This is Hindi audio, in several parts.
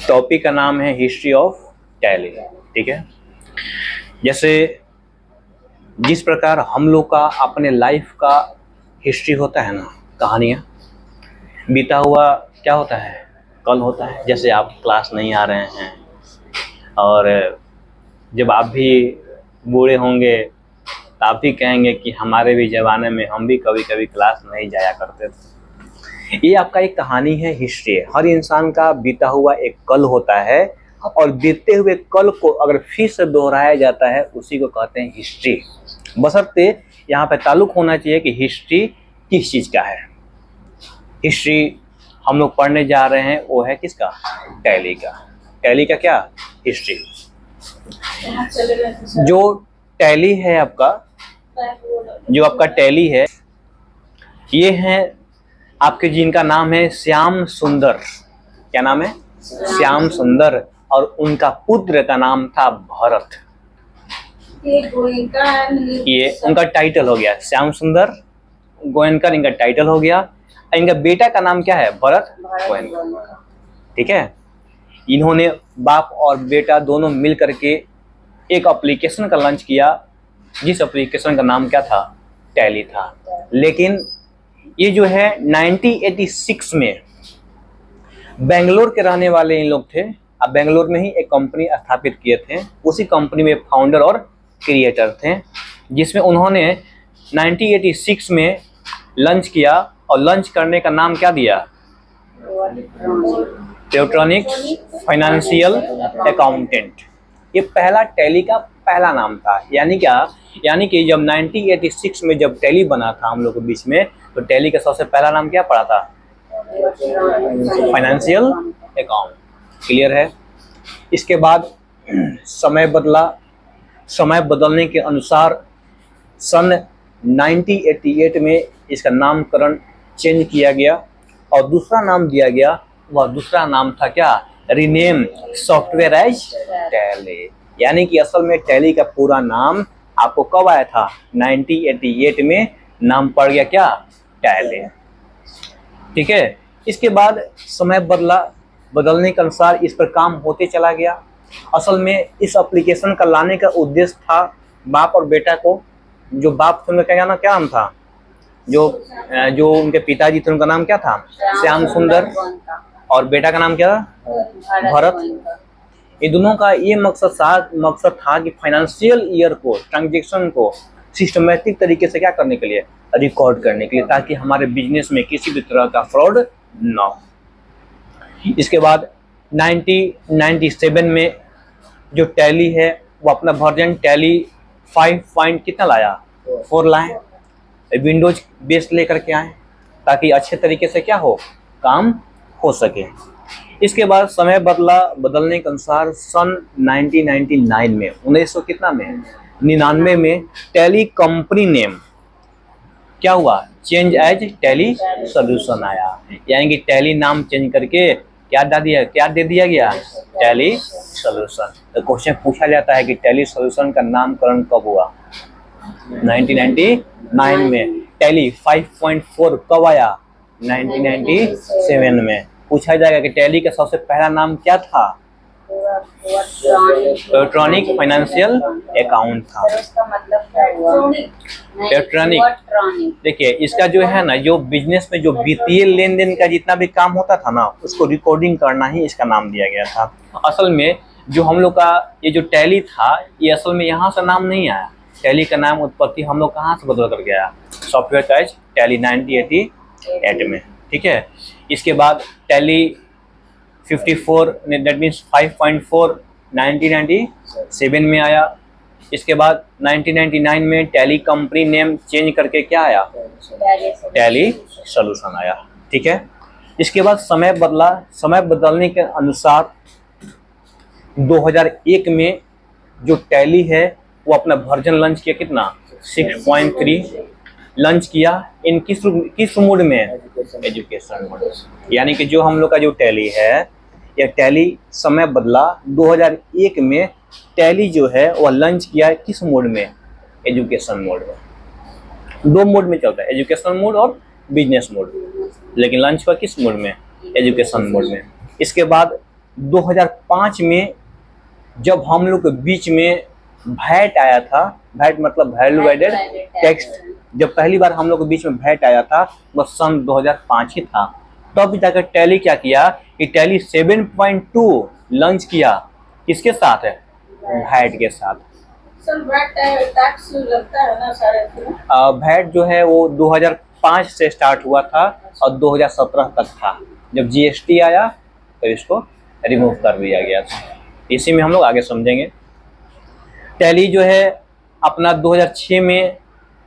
टॉपिक का नाम है हिस्ट्री ऑफ टैली। ठीक है, जैसे जिस प्रकार हम लोग का अपने लाइफ का हिस्ट्री होता है ना, कहानियाँ, बीता हुआ क्या होता है, कल होता है। जैसे आप क्लास नहीं आ रहे हैं और जब आप भी बूढ़े होंगे तो आप भी कहेंगे कि हमारे भी ज़माने में हम भी कभी कभी क्लास नहीं जाया करते थे। ये आपका एक कहानी है, हिस्ट्री है। हर इंसान का बीता हुआ एक कल होता है और बीते हुए कल को अगर फिर से दोहराया जाता है उसी को कहते हैं हिस्ट्री। बशर्ते यहाँ पे ताल्लुक होना चाहिए कि हिस्ट्री किस चीज़ का है। हिस्ट्री हम लोग पढ़ने जा रहे हैं वो है किसका, टैली का। टैली का क्या, हिस्ट्री। जो टैली है आपका, जो आपका टैली है, ये है आपके जिनका नाम है श्याम सुंदर। क्या नाम है, श्याम सुंदर। और उनका पुत्र का नाम था भरत। ये उनका टाइटल हो गया, श्याम सुंदर गोयनकर इनका टाइटल हो गया। इनका बेटा का नाम क्या है, भरत गोयनकर। ठीक है, इन्होंने बाप और बेटा दोनों मिल करके एक एप्लीकेशन का लॉन्च किया, जिस एप्लीकेशन का नाम क्या था, टैली था। लेकिन ये जो है 1986 में बेंगलोर के रहने वाले इन लोग थे। अब बेंगलोर में ही एक कंपनी स्थापित किए थे। उसी कंपनी में फाउंडर और क्रिएटर थे, जिसमें उन्होंने 1986 में लॉन्च किया। और लॉन्च करने का नाम क्या दिया, इलेक्ट्रॉनिक फाइनेंशियल अकाउंटेंट। ये पहला टैली का पहला नाम था। यानी क्या, यानी कि जब 1986 में जब टैली बना था हम लोग के बीच में, तो टैली का सबसे पहला नाम क्या पड़ा था, फाइनेंशियल अकाउंट। क्लियर है। इसके बाद समय बदला। समय बदलने के अनुसार सन 1988 में इसका नामकरण चेंज किया गया और दूसरा नाम दिया गया। वह दूसरा नाम था क्या, रीनेम सॉफ्टवेयर एज टैली। यानी कि असल में टैली का पूरा नाम आपको कब आया था, 1988 में नाम पड़ गया क्या, टैली। ठीक है। इसके बाद समय बदलने के अनुसार इस पर काम होते चला गया। असल में इस एप्लीकेशन का लाने का उद्देश्य था बाप और बेटा को। जो बाप थे उनका क्या नाम था, जो उनके पिताजी थे उनका नाम क्या था, श्याम सुंदर। और बेटा का नाम क्या था, भरत। ये दोनों का ये मकसद था कि फाइनेंशियल ईयर को, ट्रांजैक्शन को सिस्टमैटिक तरीके से क्या करने के लिए, रिकॉर्ड करने के लिए, ताकि हमारे बिजनेस में किसी भी तरह का फ्रॉड ना हो। इसके बाद 1997 में जो टैली है वो अपना वर्जन टैली 5 पॉइंट कितना लाया, 4 लाए। विंडोज बेस लेकर के आए ताकि अच्छे तरीके से क्या हो, काम हो सके। इसके बाद समय बदलने के अनुसार सन 1999 में 1900 कितना में 99 में टैली कंपनी नेम क्या हुआ, चेंज एज टैली सॉल्यूशन आया। यानी कि टैली नाम चेंज करके क्या दे दिया गया, टैली सॉल्यूशन। तो क्वेश्चन पूछा जाता है कि टैली सॉल्यूशन का नामकरण कब हुआ, 1999 में। टैली 5.4 कब आया, 1997 में। पूछा जाएगा कि टैली का सबसे पहला नाम क्या था, इलेक्ट्रॉनिक फाइनेंशियल अकाउंट था। इलेक्ट्रॉनिक, देखिए इसका जो है ना, जो बिजनेस में जो वित्तीय लेन देन का जितना भी काम होता था ना, उसको रिकॉर्डिंग करना ही इसका नाम दिया गया था। असल में जो हम लोग का ये जो टैली था, ये असल में यहाँ से नाम नहीं आया। टैली का नाम उत्पत्ति हम लोग कहाँ से बदल कर गया, सॉफ्टवेयर एज टैली 1988 में। ठीक है। इसके बाद टैली 54 दैट मीन्स 5.4 1997 में आया। इसके बाद 1999 में टैली कंपनी नेम चेंज करके क्या आया, टैली सॉल्यूशन आया। ठीक है। इसके बाद समय बदला। समय बदलने के अनुसार 2001 में जो टैली है वो अपना वर्जन लॉन्च किया, कितना, 6.3 लॉन्च किया। इन किस मोड में, एजुकेशन मोड। यानी कि जो हम लोग का जो टैली है, यह टैली समय बदला 2001 में टैली जो है वह लॉन्च किया किस मोड में, एजुकेशन मोड में। 2 मोड में चलता है, एजुकेशन मोड और बिजनेस मोड। लेकिन लॉन्च हुआ किस मोड में, एजुकेशन मोड में। इसके बाद 2005 में जब हम लोग के बीच में वैट आया था, वैट मतलब वैल्यू एडेड टैक्स, जब पहली बार हम लोग के बीच में वैट आया था वह सन 2005 ही था। तब जाकर टैली क्या किया कि टैली 7.2 लॉन्च किया, किसके साथ है, वैट के साथ। सर वैट टैक्स लगता है ना सारे वैट जो है वो 2005 से स्टार्ट हुआ था और 2017 तक था। जब जीएसटी आया तो इसको रिमूव कर दिया गया था। इसी में हम लोग आगे समझेंगे। टैली जो है अपना 2006 में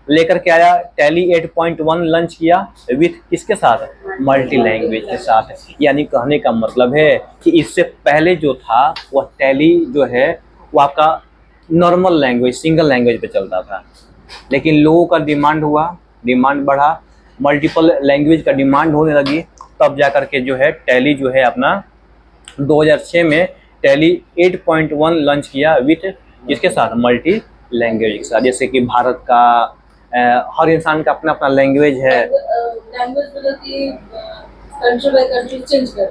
लेकर के आया, टैली 8.1 लॉन्च किया विथ किसके साथ, मल्टी लैंग्वेज के साथ। यानी कहने का मतलब है कि इससे पहले जो था वह टैली जो है वो आपका नॉर्मल लैंग्वेज, सिंगल लैंग्वेज पे चलता था, लेकिन लोगों का डिमांड हुआ, डिमांड बढ़ा, मल्टीपल लैंग्वेज का डिमांड होने लगी, तब जा कर के जो है टैली जो है अपना 2006 में टैली 8.1 लॉन्च किया विथ किसके साथ, मल्टी लैंग्वेज के साथ। जैसे कि भारत का हर इंसान का अपना अपना लैंग्वेज है,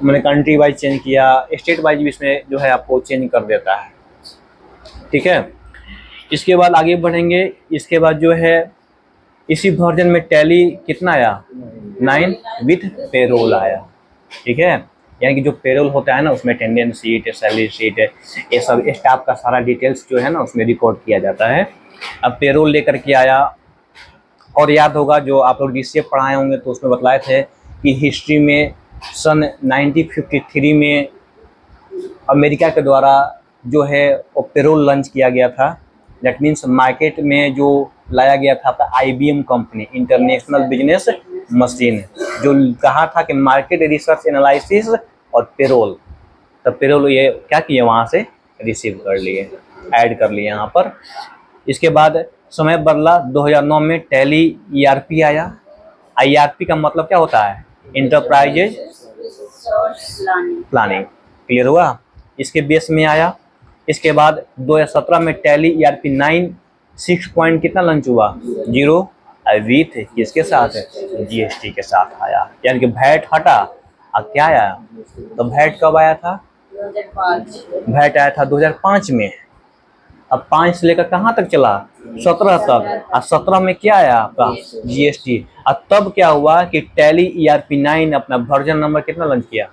मैंने कंट्री वाइज चेंज किया, स्टेट वाइज भी इसमें जो है आपको चेंज कर देता है, ठीक है। इसके बाद आगे बढ़ेंगे। इसके बाद जो है इसी वर्जन में टैली कितना आया, 9 विथ पेरोल आया, ठीक है। यानी कि जो पेरोल होता है ना उसमें अटेंडेंस शीट, सैलरी शीट, ये सब स्टाफ का सारा डिटेल्स जो है ना उसमें रिकॉर्ड किया जाता है। अब पेरोल लेकर के आया, और याद होगा जो आप लोग डीसीए पढ़ाए होंगे तो उसमें बतलाए थे कि हिस्ट्री में सन 1953 में अमेरिका के द्वारा जो है वो पेरोल लॉन्च किया गया था। दैट मीन्स मार्केट में जो लाया गया था आपका IBM company, international business machine, जो कहा था कि मार्केट रिसर्च एनालिसिस और पेरोल, तब पेरोल ये क्या किए वहाँ से रिसीव कर लिए, ऐड कर लिए यहाँ पर। इसके बाद समय बदला, 2009 में टैली ERP आया। IRP का मतलब क्या होता है, इंटरप्राइजेज प्लानिंग, क्लियर हुआ, इसके बेस में आया। इसके बाद 2017 में टैली ERP 9 6 पॉइंट कितना लॉन्च हुआ, 0 विथ किसके साथ है, GST के साथ आया। यानी कि वैट हटा, अब क्या आया, तो वैट कब आया था, 2005 वैट आया था 2005 में। अब 5 से लेकर कहाँ तक चला, 17 तक, और 17 में क्या आया आपका GST। और तब क्या हुआ कि टैली ERP 9 अपना वर्जन नंबर कितना लॉन्च किया,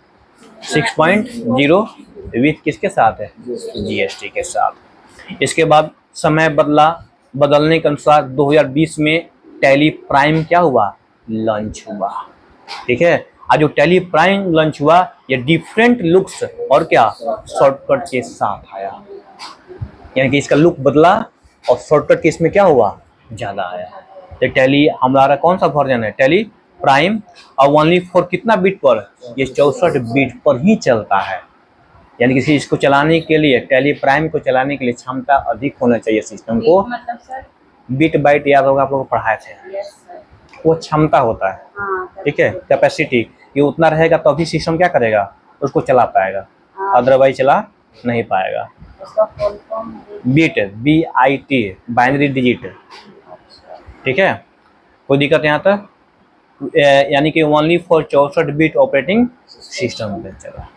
6.0 विथ किसके साथ है, GST के साथ। इसके बाद समय बदला, बदलने के अनुसार 2020 में टैली प्राइम क्या हुआ, लॉन्च हुआ, ठीक है। आज जो टैली प्राइम लॉन्च हुआ ये डिफरेंट लुक्स और क्या शॉर्टकट के साथ आया, यानी कि इसका लुक बदला और शॉर्टकट के इसमें क्या हुआ, ज़्यादा आया। तो टैली हमारा कौन सा वर्जन है, टैली प्राइम, और ओनली फॉर कितना बीट पर, ये 64 बीट पर ही चलता है। यानी कि इसको चलाने के लिए, टैली प्राइम को चलाने के लिए क्षमता अधिक होना चाहिए सिस्टम को। मतलब सर बीट बाइट याद होगा आप लोग पढ़ाए थे, वो क्षमता होता है, ठीक है, कैपेसिटी, ये उतना रहेगा तो अभी सिस्टम क्या करेगा, उसको चला पाएगा, अदरवाइज चला नहीं पाएगा। बीट, BIT, बाइनरी डिजिट, ठीक है, कोई दिक्कत यहाँ तक, यानी कि only for 64 bit operating system पे चला।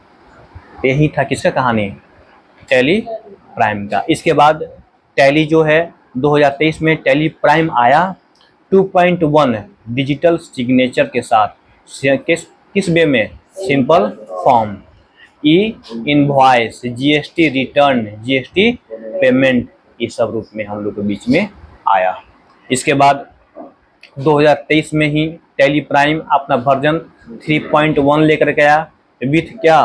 यही था किसका कहानी, टैली प्राइम का। इसके बाद टैली जो है 2023 में टैली प्राइम आया 2.1 डिजिटल सिग्नेचर के साथ, किस वे में, simple form, invoice, GST return, GST payment, ये सब रूप में हम लोग के बीच में आया। इसके बाद 2023 में ही टैली प्राइम अपना वर्जन 3.1 लेकर के आया विथ क्या,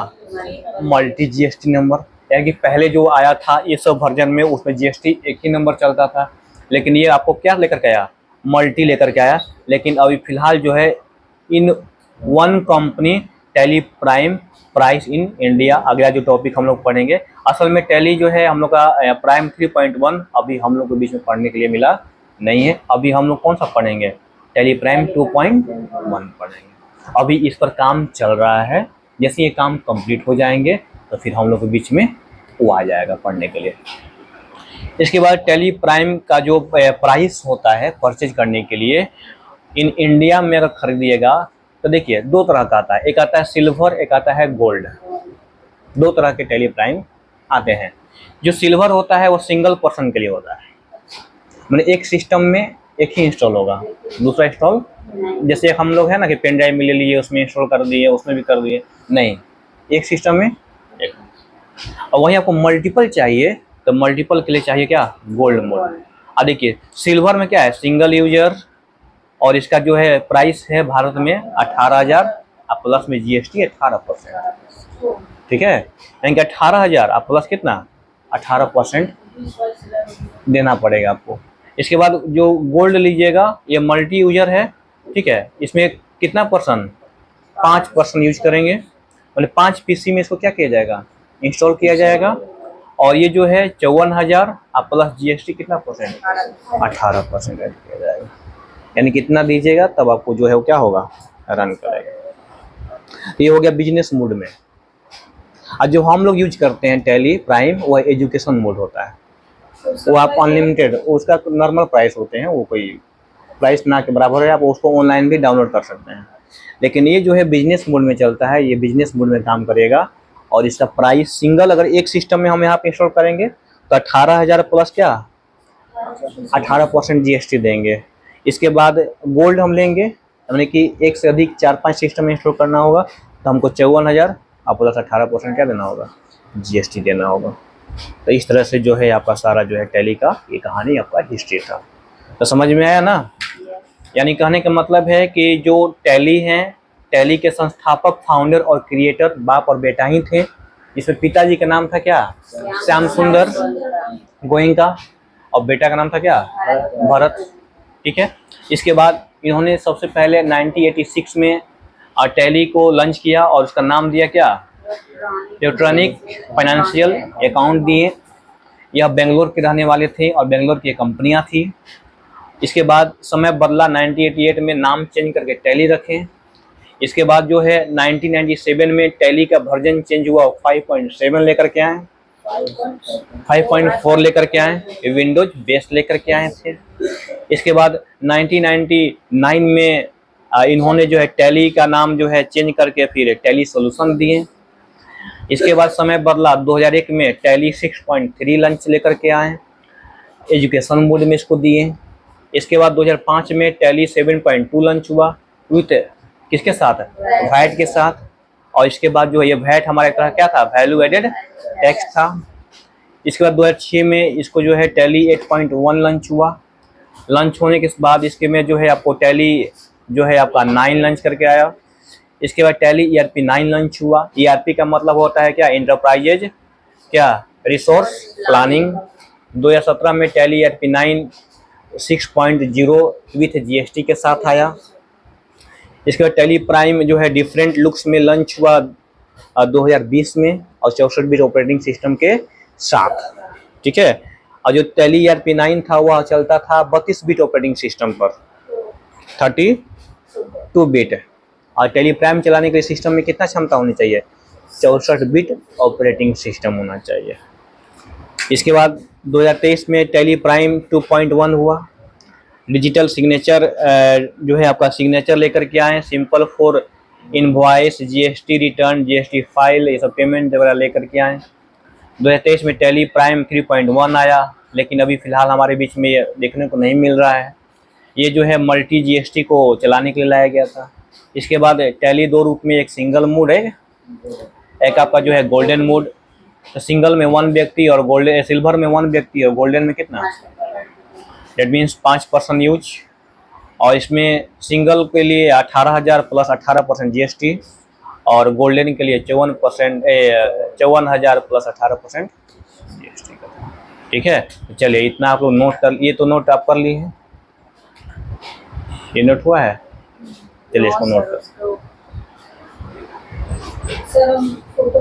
मल्टी GST नंबर। यानी कि पहले जो आया था ये सब वर्जन में उसमें GST एक ही नंबर चलता था, लेकिन ये आपको क्या लेकर के आया, मल्टी लेकर के आया। लेकिन अभी फिलहाल जो है in one company tally prime price in India, अगला जो टॉपिक हम लोग पढ़ेंगे। असल में टैली जो है हम लोग का प्राइम 3.1 अभी हम लोग के बीच में पढ़ने के लिए मिला नहीं है। अभी हम लोग कौन सा पढ़ेंगे, टैली प्राइम 2.1 पढ़ेंगे। अभी इस पर काम चल रहा है, जैसे ये काम कंप्लीट हो जाएंगे तो फिर हम लोग के बीच में वो आ जाएगा पढ़ने के लिए। इसके बाद टैली प्राइम का जो प्राइस होता है परचेज करने के लिए इन इंडिया में अगर खरीदिएगा तो देखिए 2 तरह का आता है, एक आता है सिल्वर, एक आता है गोल्ड। दो तरह के टैली प्राइम आते हैं। जो सिल्वर होता है वो सिंगल पर्सन के लिए होता है, मतलब एक सिस्टम में एक ही इंस्टॉल होगा, दूसरा इंस्टॉल जैसे हम लोग है ना कि पेन ड्राइव में ले लिए उसमें इंस्टॉल कर दिए उसमें भी कर दिए, नहीं, एक सिस्टम में एक। और वहीं आपको मल्टीपल चाहिए तो मल्टीपल के लिए चाहिए क्या, गोल्ड मोड। अब देखिए सिल्वर में क्या है, सिंगल यूजर, और इसका जो है प्राइस है भारत में 18,000 और प्लस में जीएसटी 18%, ठीक है, यानी कि 18,000 और प्लस कितना 18% देना पड़ेगा आपको। इसके बाद जो गोल्ड लीजिएगा ये मल्टी यूजर है, ठीक है, इसमें कितना पर्सन 5% यूज करेंगे, मतलब 5 पीसी में इसको क्या किया जाएगा, इंस्टॉल किया जाएगा। और ये जो है 54,000 और प्लस जीएसटी कितना परसेंट, 18% ऐड किया जाएगा, यानी कितना दीजिएगा तब आपको जो है वो क्या होगा, रन करेगा। ये हो गया बिजनेस मोड में। और जो हम लोग यूज करते हैं टैली प्राइम वो एजुकेशन मोड होता है, वो आप अनलिमिटेड, उसका नॉर्मल प्राइस होते हैं, वो कोई प्राइस ना के बराबर है, आप उसको ऑनलाइन भी डाउनलोड कर सकते हैं। लेकिन ये जो है बिजनेस मोड में चलता है, ये बिजनेस मोड में काम करेगा और इसका प्राइस सिंगल अगर एक सिस्टम में हम यहाँ पे इंस्टॉल करेंगे तो 18,000 प्लस क्या 18% जीएसटी देंगे। इसके बाद गोल्ड हम लेंगे, यानी कि एक से अधिक 4-5 सिस्टम इंस्टॉल करना होगा तो हमको 54,000 और प्लस 18% क्या देना होगा, जीएसटी देना होगा। तो इस तरह से जो है आपका सारा जो है टैली का ये कहानी आपका हिस्ट्री था। तो समझ में आया ना, यानी कहने का मतलब है कि जो टैली हैं, टैली के संस्थापक फाउंडर और क्रिएटर बाप और बेटा ही थे। इसमें पिताजी का नाम था क्या, श्याम सुंदर गोयनका, और बेटा का नाम था क्या, भरत, ठीक है। इसके बाद इन्होंने सबसे पहले 1986 में टैली को लॉन्च किया और उसका नाम दिया क्या, इलेक्ट्रॉनिक फाइनेंशियल अकाउंट दिए। यह बेंगलोर के रहने वाले थे और बेंगलोर की कंपनियां थी। इसके बाद समय बदला, 1988 में नाम चेंज करके टैली रखें। इसके बाद जो है 1997 में टैली का वर्जन चेंज हुआ, 5.7 लेकर के आए, 5.4 लेकर के आए, विंडोज बेस लेकर के आए थे। इसके बाद 1999 में इन्होंने जो है टैली का नाम जो है चेंज करके फिर टैली सॉल्यूशन दिए। इसके बाद समय बदला, 2001 में टैली 6.3 लॉन्च लेकर के आए, एजुकेशन मोड में इसको दिए। इसके बाद 2005 में टैली 7.2 लॉन्च हुआ विथ किसके साथ, वैट के साथ। और इसके बाद जो है ये वैट हमारा एक तरह क्या था, वैल्यू एडेड टैक्स था। इसके बाद 2006 में इसको जो है टैली 8.1 लॉन्च हुआ। लॉन्च होने के बाद इसके में जो है आपको टैली जो है आपका 9 लॉन्च करके आया। इसके बाद टैली ईआरपी 9 लॉन्च हुआ। ईआरपी का मतलब होता है क्या, इंटरप्राइजेज क्या रिसोर्स प्लानिंग। 2017 में टैली ईआरपी 9 6.0 विथ जीएसटी के साथ आया। इसके बाद टैली प्राइम जो है डिफरेंट लुक्स में लॉन्च हुआ 2020 में और 64 बिट ऑपरेटिंग सिस्टम के साथ, ठीक है। और जो टैली ईआरपी 9 था वह चलता था 32 बिट ऑपरेटिंग सिस्टम पर, 32 बिट। और टैली प्राइम चलाने के लिए सिस्टम में कितना क्षमता होनी चाहिए, 64 बिट ऑपरेटिंग सिस्टम होना चाहिए। इसके बाद 2023 में टैली प्राइम 2.1 हुआ। डिजिटल सिग्नेचर जो है आपका सिग्नेचर लेकर के आए, simple for invoice, GST return, GST file, ये सब पेमेंट वगैरह लेकर के आए। 2023 में टैली प्राइम 3.1 आया, लेकिन अभी फिलहाल हमारे बीच में ये देखने को नहीं मिल रहा है। ये जो है मल्टी जीएसटी को चलाने के लिए लाया गया था। इसके बाद टैली 2 रूप में, एक सिंगल मोड है, एक आपका जो है गोल्डन मोड। तो सिंगल में 1 व्यक्ति और गोल्डन, सिल्वर में 1 व्यक्ति और गोल्डन में कितना, डेट मीन्स 5% यूज। और इसमें सिंगल के लिए 18,000 प्लस 18% जीएसटी और गोल्डन के लिए 54,000 प्लस 18% जीएसटी का, ठीक है। तो चलिए इतना आप लोग नोट कर, ये तो नोट आप कर लिए हैं, ये नोट हुआ है, चलिए इसको नोट कर। सर हम फोटो